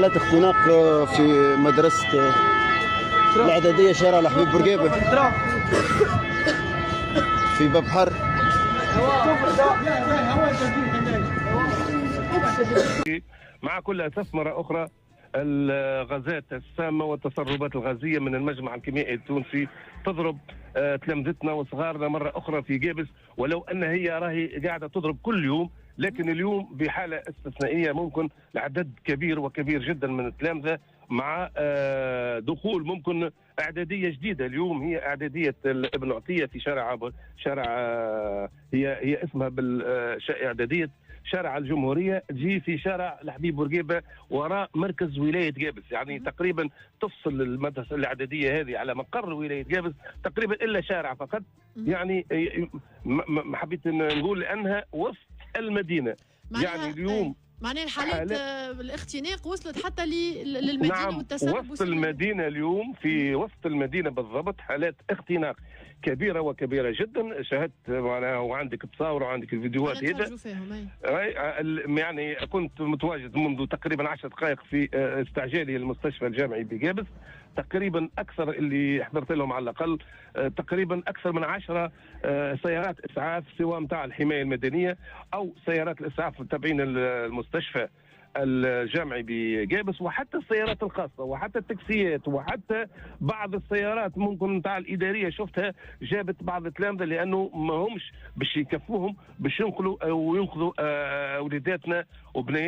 حالات اختناق في مدرسة الإعدادية شارع الحبيب بورقيبة في باب حر. مع كل أسف مرة أخرى الغازات السامة والتسربات الغازية من المجمع الكيميائي التونسي تضرب تلامذتنا وصغارنا مرة أخرى في جابس، ولو أن هي راهي قاعدة تضرب كل يوم، لكن اليوم بحالة استثنائية ممكن لعدد كبير وكبير جدا من التلامذة مع دخول ممكن إعدادية جديدة. اليوم هي إعدادية ابن عطية في شارع هي اسمها إعدادية شارع الجمهورية، تجي في شارع الحبيب بورقيبة وراء مركز ولاية جابس، يعني تقريبا تفصل المدرسة الإعدادية هذه على مقر ولاية جابس تقريبا إلا شارع فقط. يعني ما حبيت نقول لأنها وسط المدينة. يعني اليوم معناها الحالات الاختناق وصلت حتى للمدينة. نعم، والتسرب وسط المدينة اليوم، في وسط المدينة بالضبط حالات اختناق كبيرة وكبيرة جدا. شاهدت معناها وعندك تصاور وعندك الفيديوهات هذا. يعني كنت متواجد منذ تقريبا 10 دقائق في استعجالي المستشفى الجامعي بجابس. تقريبا اكثر اللي حضرت لهم على الاقل تقريبا اكثر من 10 سيارات اسعاف، سواء نتاع الحمايه المدنيه او سيارات الاسعاف التابعين المستشفى الجامعي بجابس، وحتى السيارات الخاصه وحتى التاكسيات وحتى بعض السيارات ممكن نتاع الاداريه شفتها جابت بعض التلامذه لانه ما همش باش يكفوهم باش ينقلوا وينقذوا وليداتنا وبنياتنا